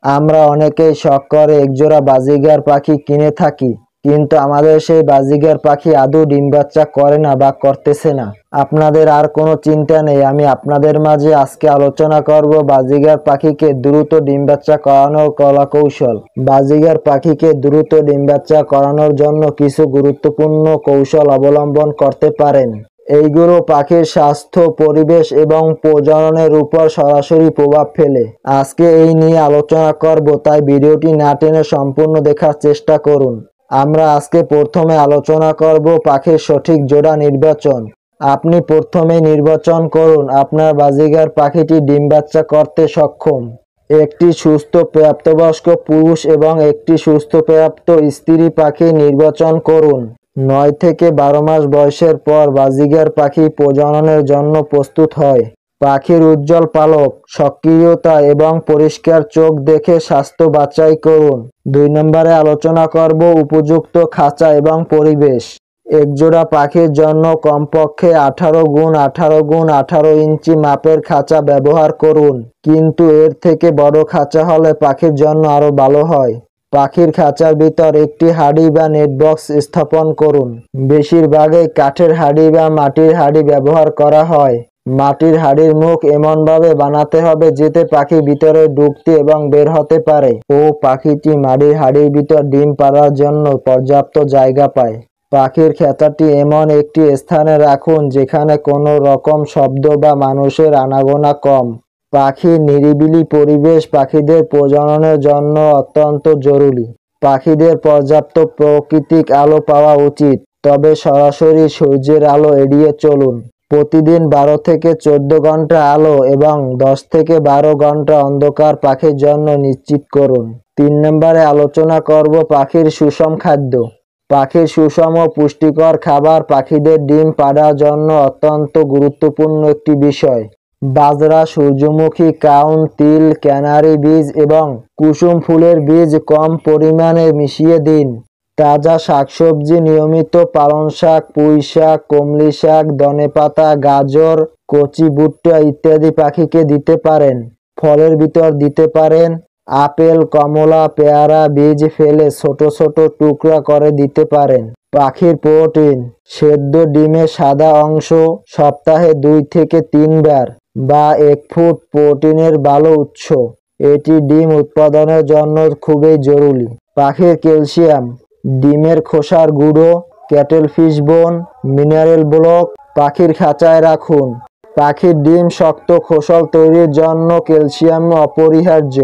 আমরা অনেকেই শখ করে একজোড়া বাজিগার পাখি কিনে থাকি, কিন্তু আমাদের সেই বাজিগার পাখি আদৌ ডিম বাচ্চা করে না বা করতেছে না। আপনাদের আর কোনো চিন্তা নেই, আমি আপনাদের মাঝে আজকে আলোচনা করব বাজিগার পাখিকে দ্রুত ডিম বাচ্চা করানোর কলা কৌশল। বাজিগার পাখিকে দ্রুত ডিম বাচ্চা করানোর জন্য কিছু গুরুত্বপূর্ণ কৌশল অবলম্বন করতে পারেন। এইগুলো পাখির স্বাস্থ্য, পরিবেশ এবং প্রজননের উপর সরাসরি প্রভাব ফেলে। আজকে এই নিয়ে আলোচনা করব, তাই ভিডিওটি না টেনে সম্পূর্ণ দেখার চেষ্টা করুন। আমরা আজকে প্রথমে আলোচনা করব পাখির সঠিক জোড়া নির্বাচন। আপনি প্রথমে নির্বাচন করুন আপনার বাজিগার পাখিটি ডিম বাচ্চা করতে সক্ষম। একটি সুস্থ প্রাপ্তবয়স্ক পুরুষ এবং একটি সুস্থ প্রাপ্ত স্ত্রী পাখি নির্বাচন করুন। 9 থেকে 12 মাস বয়সের পর বাজিগার পাখি প্রজননের জন্য প্রস্তুত হয়। পাখির উজ্জ্বল পালক, সক্রিয়তা এবং পরিষ্কার চোখ দেখে স্বাস্থ্য বাছাই করুন। 2 নম্বরে আলোচনা করব উপযুক্ত খাঁচা এবং পরিবেশ। একজোড়া পাখির জন্য কমপক্ষে 18x18x18 ইঞ্চি মাপের খাঁচা ব্যবহার করুন, কিন্তু এর থেকে বড় খাঁচা হলে পাখির জন্য আরো ভালো হয়। পাখির খাঁচার ভিতর একটি হাঁড়ি বা নেট বক্স স্থাপন করুন। বেশিরভাগই কাঠের হাঁড়ি বা মাটির হাঁড়ি ব্যবহার করা হয়। মাটির হাঁড়ির মুখ এমনভাবে বানাতে হবে যাতে পাখি ভিতরে ঢুকতে এবং বের হতে পারে ও পাখিটি মাটির হাঁড়ির ভিতর ডিম পাড়ার জন্য পর্যাপ্ত জায়গা পায়। পাখির খাঁচাটি এমন একটি স্থানে রাখুন যেখানে কোনো রকম শব্দ বা মানুষের আনাগোনা কম। পাখির নিরিবিলি পরিবেশ পাখিদের প্রজননের জন্য অত্যন্ত জরুরি। পাখিদের পর্যাপ্ত প্রাকৃতিক আলো পাওয়া উচিত, তবে সরাসরি সূর্যের আলো এড়িয়ে চলুন। প্রতিদিন 12 থেকে 14 ঘন্টা আলো এবং 10 থেকে 12 ঘন্টা অন্ধকার পাখির জন্য নিশ্চিত করুন। 3 নম্বরে আলোচনা করব পাখির সুষম খাদ্য। পাখির সুষম ও পুষ্টিকর খাবার পাখিদের ডিম পাড়ার জন্য অত্যন্ত গুরুত্বপূর্ণ একটি বিষয়। বাজরা, সূর্যমুখী, কাউন, তিল, ক্যানারি বীজ এবং কুসুম ফুলের বীজ কম পরিমাণে মিশিয়ে দিন। তাজা শাকসবজি, নিয়মিত পালং শাক, পুঁই শাক, কমলি শাক, ধনেপাতা, গাজর, কচি ভুট্টা ইত্যাদি পাখিকে দিতে পারেন। ফলের ভিতর দিতে পারেন আপেল, কমলা, পেয়ারা বীজ ফেলে ছোট ছোট টুকরা করে দিতে পারেন। পাখির প্রোটিন, সেদ্ধ ডিমের সাদা অংশ সপ্তাহে 2 থেকে 3 বার বা 1 ফুট প্রোটিনের ভালো উৎস। এটি ডিম উৎপাদনের জন্য খুবই জরুরি। পাখির ক্যালসিয়াম, ডিমের খোসার গুঁড়ো, ক্যাটেল ফিশ বোন, মিনারেল ব্লক পাখির খাঁচায় রাখুন। পাখির ডিম শক্ত খোসল তৈরির জন্য ক্যালসিয়াম অপরিহার্য।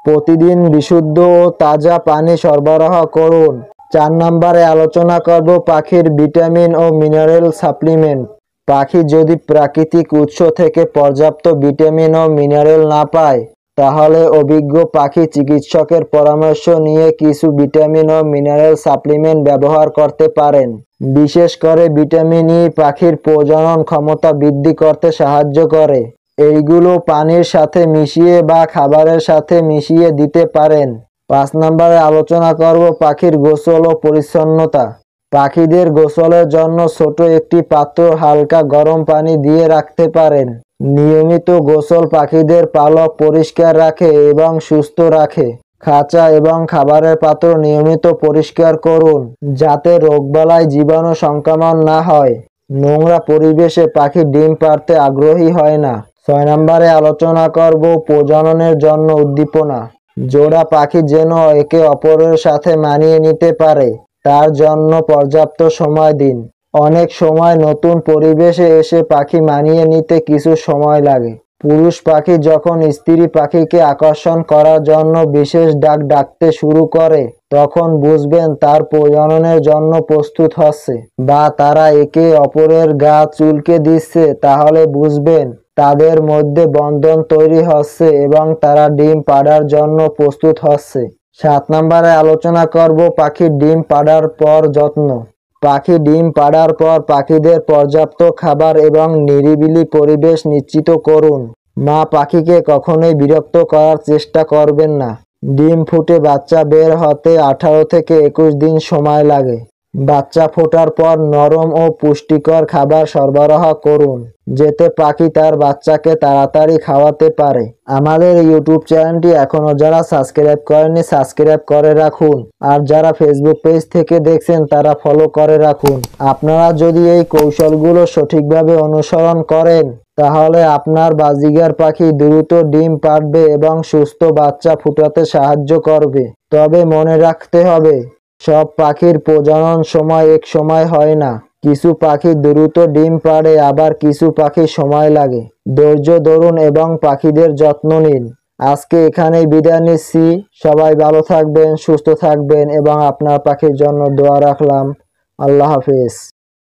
প্রতিদিন বিশুদ্ধ ও তাজা পানি সরবরাহ করুন। 4 নম্বরে আলোচনা করব পাখির ভিটামিন ও মিনারেল সাপ্লিমেন্ট। পাখি যদি প্রাকৃতিক উৎস থেকে পর্যাপ্ত ভিটামিন ও মিনারেল না পায়, তাহলে অভিজ্ঞ পাখি চিকিৎসকের পরামর্শ নিয়ে কিছু ভিটামিন ও মিনারেল সাপ্লিমেন্ট ব্যবহার করতে পারেন। বিশেষ করে ভিটামিন ই পাখির প্রজনন ক্ষমতা বৃদ্ধি করতে সাহায্য করে। এইগুলো পানির সাথে মিশিয়ে বা খাবারের সাথে মিশিয়ে দিতে পারেন। 5 নম্বরে আলোচনা করব পাখির গোসল ও পরিচ্ছন্নতা। পাখিদের গোসলের জন্য ছোট একটি পাত্র হালকা গরম পানি দিয়ে রাখতে পারেন। নিয়মিত গোসল পাখিদের পালক পরিষ্কার রাখে এবং সুস্থ রাখে। খাঁচা এবং খাবারের পাত্র নিয়মিত পরিষ্কার করুন যাতে রোগবালাই জীবাণু সংক্রমণ না হয়। নোংরা পরিবেশে পাখি ডিম পাড়তে আগ্রহী হয় না। 6 নম্বরে আলোচনা করব প্রজননের জন্য উদ্দীপনা। জোড়া পাখি যেন একে অপরের সাথে মানিয়ে নিতে পারে তার জন্য পর্যাপ্ত সময় দিন। অনেক সময় নতুন পরিবেশে এসে পাখি মানিয়ে নিতে কিছু সময় লাগে। পুরুষ পাখি যখন স্ত্রী পাখিকে আকর্ষণ করার জন্য বিশেষ ডাক ডাকতে শুরু করে, তখন বুঝবেন তার প্রজননের জন্য প্রস্তুত হচ্ছে, বা তারা একে অপরের গা চুলকে দিচ্ছে, তাহলে বুঝবেন তাদের মধ্যে বন্ধন তৈরি হচ্ছে এবং তারা ডিম পাড়ার জন্য প্রস্তুত হচ্ছে। 7 নম্বরে আলোচনা করব পাখির ডিম পাড়ার পর যত্ন। পাখি ডিম পাড়ার পর পাখিদের পর্যাপ্ত খাবার এবং নিরিবিলি পরিবেশ নিশ্চিত করুন। মা পাখিকে কখনোই বিরক্ত করার চেষ্টা করবেন না। ডিম ফুটে বাচ্চা বের হতে 18 থেকে 21 দিন সময় লাগে। বাচ্চা ফোটার পর নরম ও পুষ্টিকর খাবার সরবরাহ করুন, যাতে পাখি তার বাচ্চাকে তাড়াতাড়ি খাওয়াতে পারে। আমাদের ইউটিউব চ্যানেলটি এখনো যারা সাবস্ক্রাইব করেননি সাবস্ক্রাইব করে রাখুন, আর যারা ফেসবুক পেজ থেকে দেখছেন তারা ফলো করে রাখুন। আপনারা যদি এই কৌশলগুলো সঠিকভাবে অনুসরণ করেন তাহলে আপনার বাজিগার পাখি দ্রুত ডিম পাড়বে এবং সুস্থ বাচ্চা ফুটাতে সাহায্য করবে। তবে মনে রাখতে হবে, সব পাখির প্রজনন সময় এক সময় হয় না। কিছু পাখি দ্রুত ডিম পাড়ে, আবার কিছু পাখি সময় লাগে। ধৈর্য ধরুন এবং পাখিদের যত্ন নিন। আজকে এখানেই বিদায় নিচ্ছি। সবাই ভালো থাকবেন, সুস্থ থাকবেন এবং আপনার পাখির জন্য দোয়া রাখলাম। আল্লাহ হাফেজ।